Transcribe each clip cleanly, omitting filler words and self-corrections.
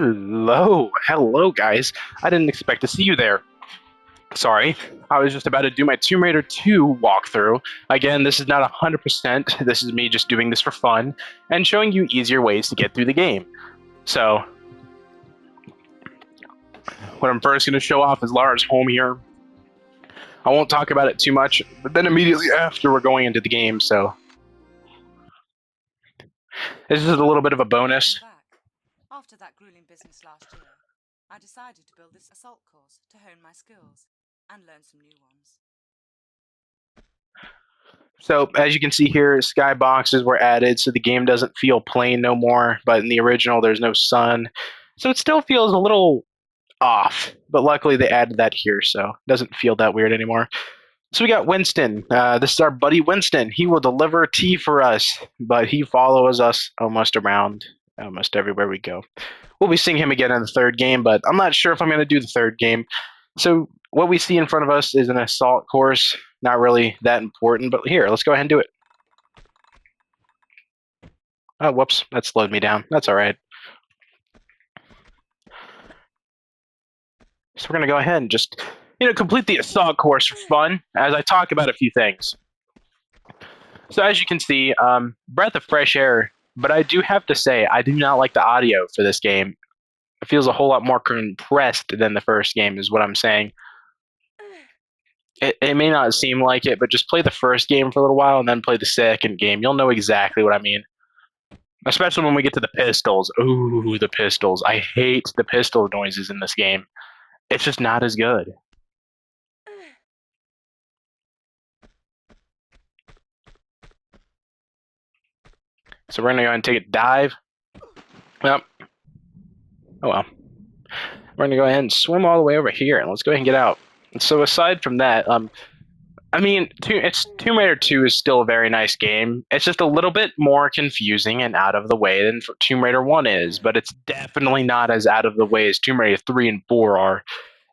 Hello, guys. I didn't expect to see you there. Sorry, I was just about to do my Tomb Raider 2 walkthrough. Again, this is not 100%. This is me just doing this for fun and showing you easier ways to get through the game. So, what I'm first going to show off is Lara's home here. I won't talk about it too much, but then immediately after we're going into the game, so this is a little bit of a bonus. Back. After that grueling business last year, I decided to build this assault course to hone my skills and learn some new ones. So, as you can see here, skyboxes were added, so the game doesn't feel plain no more, but in the original, there's no sun. So it still feels a little off, but luckily they added that here, so it doesn't feel that weird anymore. So we got Winston. This is our buddy Winston. He will deliver tea for us, but he follows us almost around, almost everywhere we go. We'll be seeing him again in the third game, but I'm not sure if I'm going to do the third game. So what we see in front of us is an assault course. Not really that important, but here, let's go ahead and do it. Oh, whoops, that slowed me down. That's all right. So we're going to go ahead and just, complete the assault course for fun as I talk about a few things. So as you can see, breath of fresh air, but I do have to say, I do not like the audio for this game. It feels a whole lot more compressed than the first game is what I'm saying. It may not seem like it, but just play the first game for a little while and then play the second game. You'll know exactly what I mean. Especially when we get to the pistols. Ooh, the pistols. I hate the pistol noises in this game. It's just not as good. So we're going to go ahead and take a dive. Yep. Oh well. We're going to go ahead and swim all the way over here, and let's go ahead and get out. And so aside from that, Tomb Raider 2 is still a very nice game. It's just a little bit more confusing and out of the way than Tomb Raider 1 is, but it's definitely not as out of the way as Tomb Raider 3 and 4 are.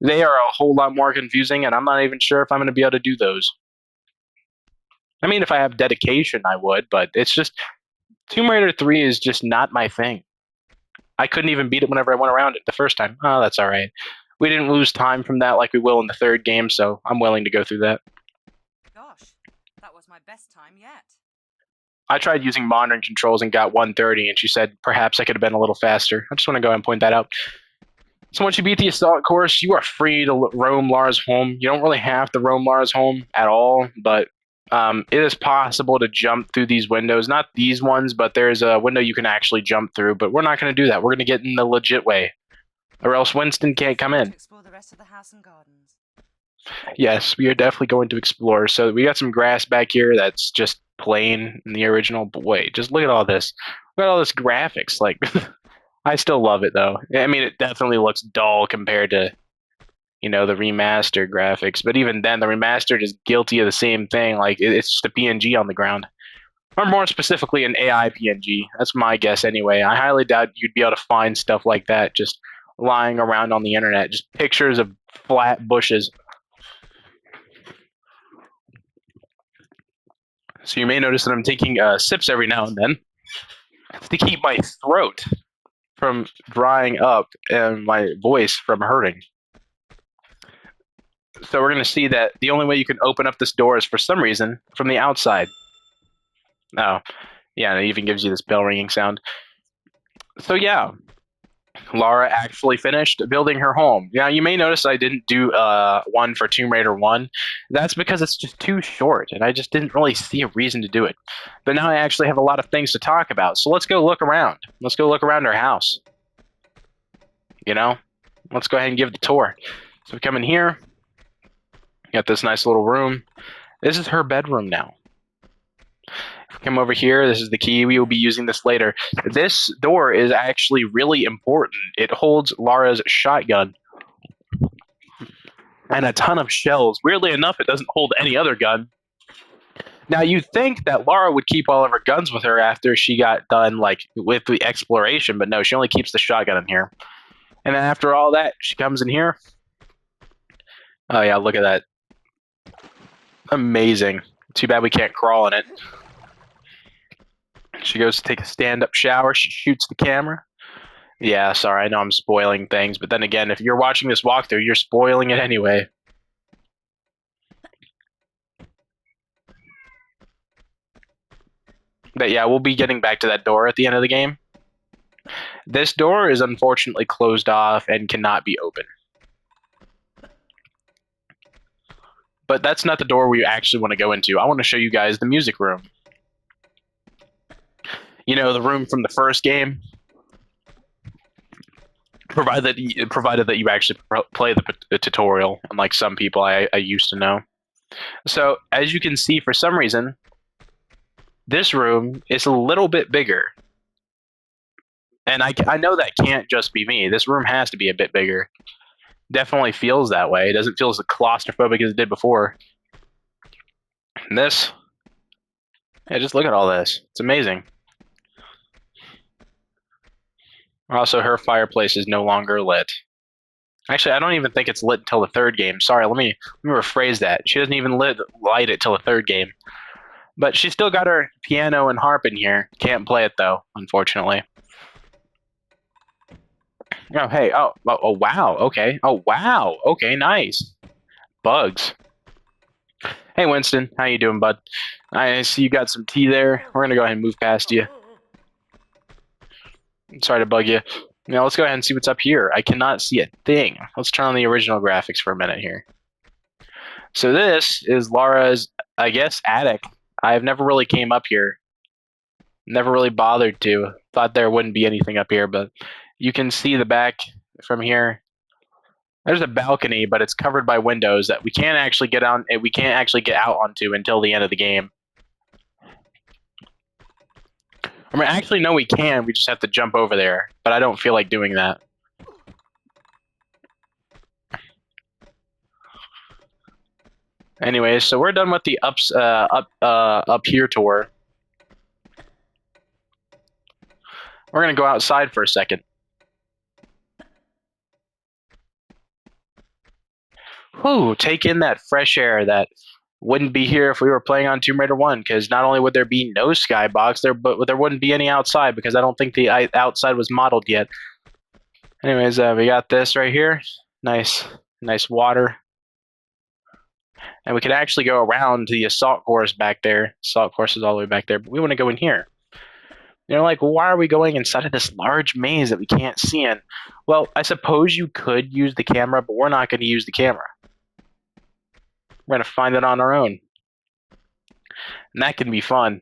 They are a whole lot more confusing, and I'm not even sure if I'm going to be able to do those. I mean, if I have dedication, I would, but it's just Tomb Raider 3 is just not my thing. I couldn't even beat it whenever I went around it the first time. Oh, that's all right. We didn't lose time from that like we will in the third game, so I'm willing to go through that. Gosh, that was my best time yet. I tried using modern controls and got 130, and she said perhaps I could have been a little faster. I just want to go ahead and point that out. So once you beat the assault course, you are free to roam Lara's home. You don't really have to roam Lara's home at all, but it is possible to jump through these windows. Not these ones, but there's a window you can actually jump through, but we're not going to do that. We're going to get in the legit way, or else Winston can't come in. To explore the rest of the house and gardens. Yes, we are definitely going to explore. So we got some grass back here that's just plain in the original, but wait, just look at all this. Look at all this graphics. Like, I still love it though. I mean, it definitely looks dull compared to, the remastered graphics. But even then, the remastered is guilty of the same thing. Like, it's just a PNG on the ground, or more specifically, an AI PNG. That's my guess anyway. I highly doubt you'd be able to find stuff like that just lying around on the internet. Just pictures of flat bushes. So you may notice that I'm taking sips every now and then to keep my throat from drying up and my voice from hurting. So we're going to see that the only way you can open up this door is for some reason from the outside. Oh, yeah, and it even gives you this bell ringing sound. So yeah, Lara actually finished building her home. Yeah, you may notice I didn't do one for Tomb Raider 1. That's because it's just too short, and I just didn't really see a reason to do it. But now I actually have a lot of things to talk about, so let's go look around. Let's go look around our house. Let's go ahead and give the tour. So we come in here. Got this nice little room. This is her bedroom now. If we come over here, this is the key. We will be using this later. This door is actually really important. It holds Lara's shotgun and a ton of shells. Weirdly enough, it doesn't hold any other gun. Now, you'd think that Lara would keep all of her guns with her after she got done, with the exploration, but no, she only keeps the shotgun in here. And then after all that, she comes in here. Oh, yeah, look at that. Amazing. Too bad we can't crawl in it. She goes to take a stand-up shower. She shoots the camera. Yeah, sorry, I know I'm spoiling things, but then again, if you're watching this walkthrough, you're spoiling it anyway. But yeah, we'll be getting back to that door at the end of the game. This door is unfortunately closed off and cannot be opened. But that's not the door we actually want to go into. I want to show you guys the music room. You know, the room from the first game. Provided that you actually play the tutorial, unlike some people I used to know. So, as you can see, for some reason, this room is a little bit bigger. And I know that can't just be me. This room has to be a bit bigger. Definitely feels that way. It doesn't feel as claustrophobic as it did before. And this, yeah, just look at all this. It's amazing. Also, her fireplace is no longer lit. Actually, I don't even think it's lit until the third game. Sorry, let me rephrase that. She doesn't even light it till the third game. But she still got her piano and harp in here. Can't play it though, unfortunately. Oh hey, oh wow, okay. Oh wow, okay, nice. Bugs. Hey Winston, how you doing, bud? I see you got some tea there. We're gonna go ahead and move past you. Sorry to bug you. Now let's go ahead and see what's up here. I cannot see a thing. Let's turn on the original graphics for a minute here. So this is Lara's, I guess, attic. I've never really came up here. Never really bothered to. Thought there wouldn't be anything up here, but you can see the back from here. There's a balcony, but it's covered by windows that we can't actually get on. We can't actually get out onto until the end of the game. I mean, actually, no, we can. We just have to jump over there, but I don't feel like doing that. Anyways, so we're done with the up here tour. We're gonna go outside for a second. Whew, take in that fresh air that wouldn't be here if we were playing on Tomb Raider 1, because not only would there be no skybox there, but there wouldn't be any outside, because I don't think the outside was modeled yet. Anyways, we got this right here. Nice water. And we can actually go around the assault course back there. Assault course is all the way back there, but we want to go in here. You're like, well, why are we going inside of this large maze that we can't see in? Well, I suppose you could use the camera, but we're not going to use the camera. We're going to find it on our own. And that can be fun.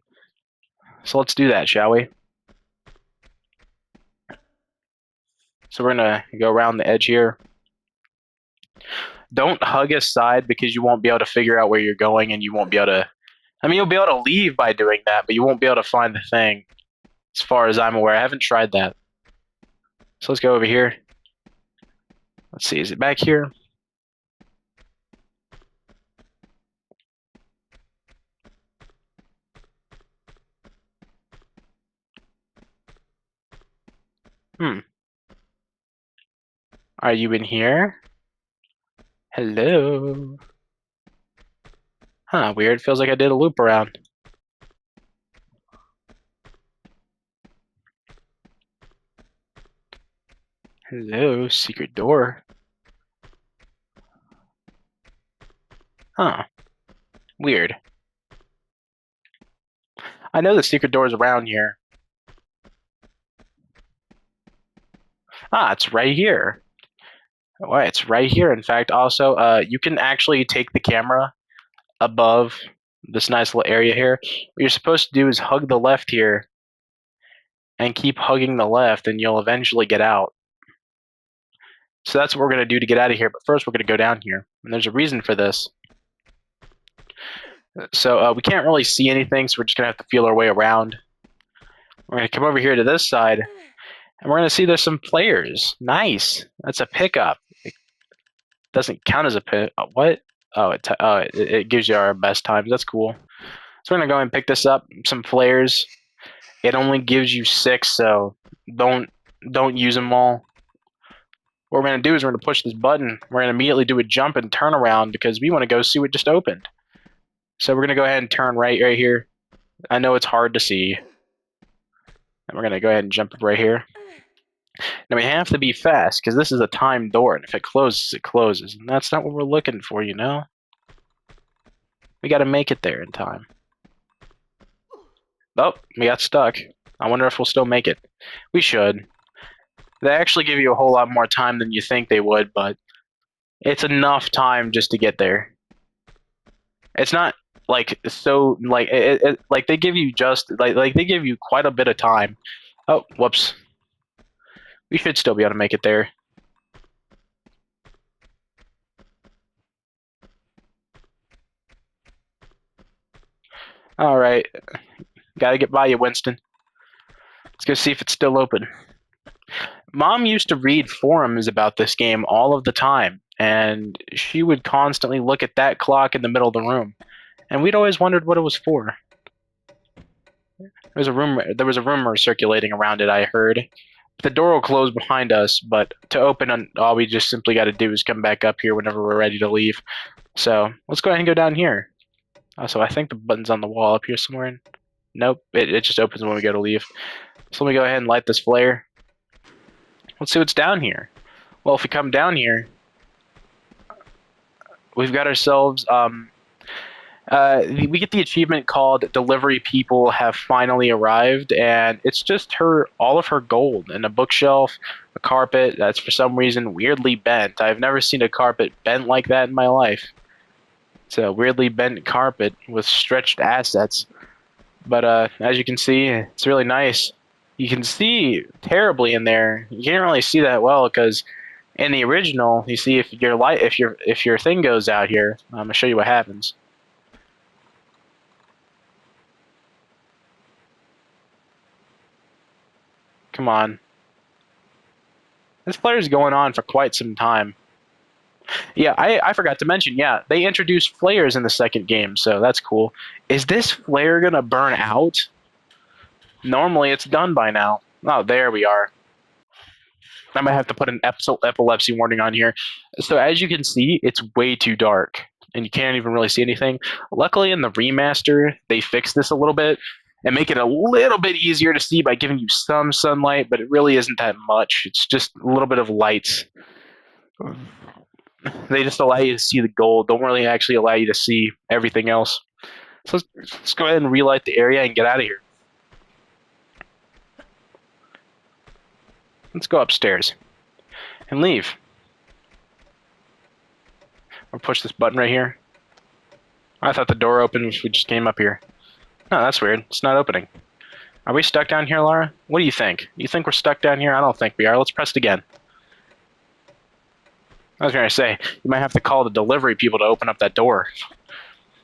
So let's do that, shall we? So we're going to go around the edge here. Don't hug a side because you won't be able to figure out where you're going, and you won't be able to... I mean, you'll be able to leave by doing that, but you won't be able to find the thing. As far as I'm aware, I haven't tried that. So let's go over here. Let's see, is it back here? Are you in here? Hello? Huh, weird. Feels like I did a loop around. Hello, secret door. Huh. Weird. I know the secret door is around here. Ah, it's right here. Oh, it's right here. In fact, also, you can actually take the camera above this nice little area here. What you're supposed to do is hug the left here and keep hugging the left, and you'll eventually get out. So that's what we're going to do to get out of here. But first, we're going to go down here. And there's a reason for this. So we can't really see anything, so we're just going to have to feel our way around. We're going to come over here to this side, and we're going to see there's some players. Nice. That's a pickup. It doesn't count as a pick. What? Oh, it gives you our best times. That's cool. So we're going to go and pick this up. Some players. It only gives you 6, so don't use them all. What we're going to do is we're going to push this button. We're going to immediately do a jump and turn around because we want to go see what just opened. So we're going to go ahead and turn right here. I know it's hard to see. And we're going to go ahead and jump right here. Now we have to be fast because this is a timed door, and if it closes, it closes, and that's not what we're looking for, you know. We got to make it there in time. Oh, we got stuck. I wonder if we'll still make it. We should. They actually give you a whole lot more time than you think they would, but it's enough time just to get there. It's not like so like like they give you just like they give you quite a bit of time. Oh, whoops. We should still be able to make it there. All right, gotta get by you, Winston. Let's go see if it's still open. Mom used to read forums about this game all of the time, and she would constantly look at that clock in the middle of the room, and we'd always wondered what it was for. There was a rumor circulating around it, I heard. The door will close behind us, but to open, all we just simply got to do is come back up here whenever we're ready to leave. So let's go ahead and go down here. So I think the button's on the wall up here somewhere. Nope, it just opens when we go to leave. So let me go ahead and light this flare. Let's see what's down here. Well, if we come down here, we've got ourselves we get the achievement called "Delivery People Have Finally Arrived," and it's just all of her gold, and a bookshelf, a carpet that's for some reason weirdly bent. I've never seen a carpet bent like that in my life. It's a weirdly bent carpet with stretched assets, but as you can see, it's really nice. You can see terribly in there. You can't really see that well because in the original, you see if your thing goes out here. I'm gonna show you what happens. Come on. This player's going on for quite some time. Yeah, I forgot to mention, yeah, they introduced flares in the second game, so that's cool. Is this flare going to burn out? Normally it's done by now. Oh, there we are. I might have to put an epilepsy warning on here. So as you can see, it's way too dark, and you can't even really see anything. Luckily, in the remaster, they fixed this a little bit and make it a little bit easier to see by giving you some sunlight, but it really isn't that much. It's just a little bit of lights. They just allow you to see the gold, don't really actually allow you to see everything else. So let's go ahead and relight the area and get out of here. Let's go upstairs and leave. Or push this button right here. I thought the door opened if we just came up here. No, that's weird. It's not opening. Are we stuck down here, Lara? What do you think? You think we're stuck down here? I don't think we are. Let's press it again. I was going to say, you might have to call the delivery people to open up that door.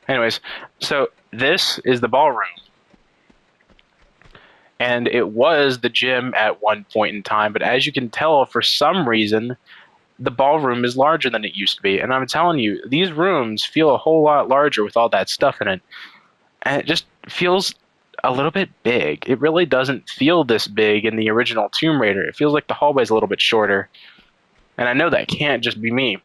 Anyways, so this is the ballroom. And it was the gym at one point in time, but as you can tell, for some reason, the ballroom is larger than it used to be. And I'm telling you, these rooms feel a whole lot larger with all that stuff in it. And it just feels a little bit big. It really doesn't feel this big in the original Tomb Raider. It feels like the hallway's a little bit shorter. And I know that can't just be me.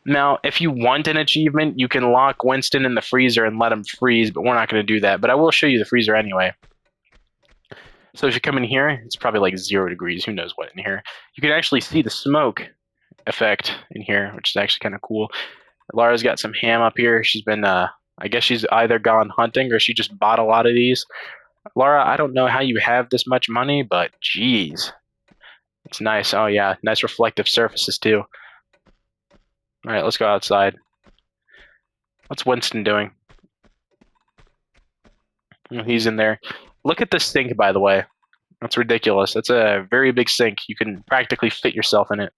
Now, if you want an achievement, you can lock Winston in the freezer and let him freeze, but we're not going to do that. But I will show you the freezer anyway. So if you come in here, it's probably like 0 degrees. Who knows what in here. You can actually see the smoke effect in here, which is actually kind of cool. Lara's got some ham up here. She's been, I guess she's either gone hunting or she just bought a lot of these. Lara, I don't know how you have this much money, but geez. It's nice. Oh, yeah. Nice reflective surfaces, too. All right, let's go outside. What's Winston doing? He's in there. Look at this sink, by the way. That's ridiculous. That's a very big sink. You can practically fit yourself in it.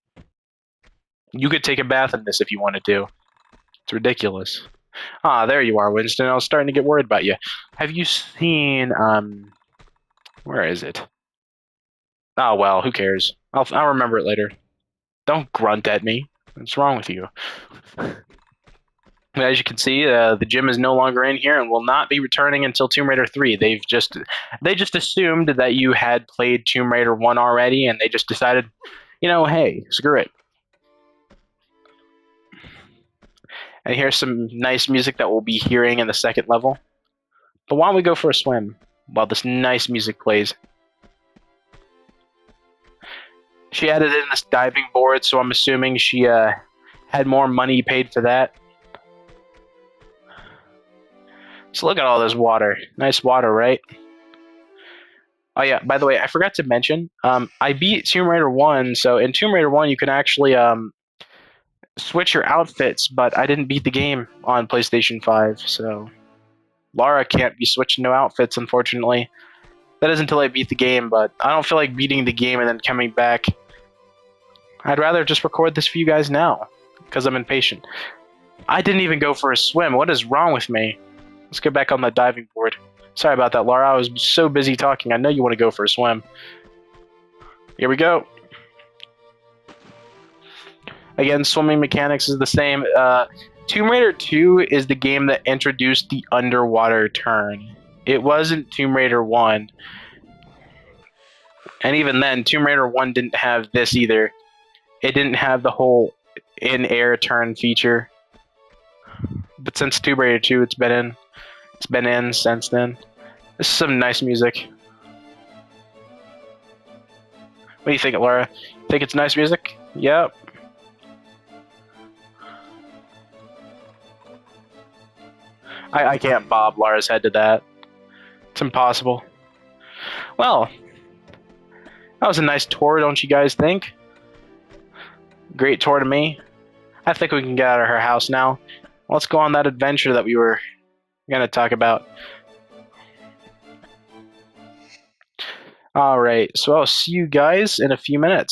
You could take a bath in this if you wanted to. It's ridiculous. Ah, there you are, Winston. I was starting to get worried about you. Have you seen, where is it? Oh, well, who cares? I'll remember it later. Don't grunt at me. What's wrong with you? As you can see, the gym is no longer in here and will not be returning until Tomb Raider 3. They just assumed that you had played Tomb Raider 1 already, and they just decided, you know, hey, screw it. And here's some nice music that we'll be hearing in the second level. But why don't we go for a swim while this nice music plays? She added in this diving board, so I'm assuming she had more money paid for that. So look at all this water. Nice water, right? Oh yeah, by the way, I forgot to mention, I beat Tomb Raider 1, so in Tomb Raider 1 you can actually switch your outfits, but I didn't beat the game on PlayStation 5, so Lara can't be switching no outfits, unfortunately. That is until I beat the game, but I don't feel like beating the game and then coming back. I'd rather just record this for you guys now, because I'm impatient. I didn't even go for a swim. What is wrong with me? Let's get back on the diving board. Sorry about that, Lara. I was so busy talking. I know you want to go for a swim. Here we go. Again, swimming mechanics is the same. Tomb Raider 2 is the game that introduced the underwater turn. It wasn't Tomb Raider 1. And even then, Tomb Raider 1 didn't have this either. It didn't have the whole in-air turn feature. But since Tomb Raider 2, it's been in. It's been in since then. This is some nice music. What do you think, Laura? Think it's nice music? Yep. I can't bob Lara's head to that. It's impossible. Well, that was a nice tour, don't you guys think? Great tour to me. I think we can get out of her house now. Let's go on that adventure that we were going to talk about. Alright, so I'll see you guys in a few minutes.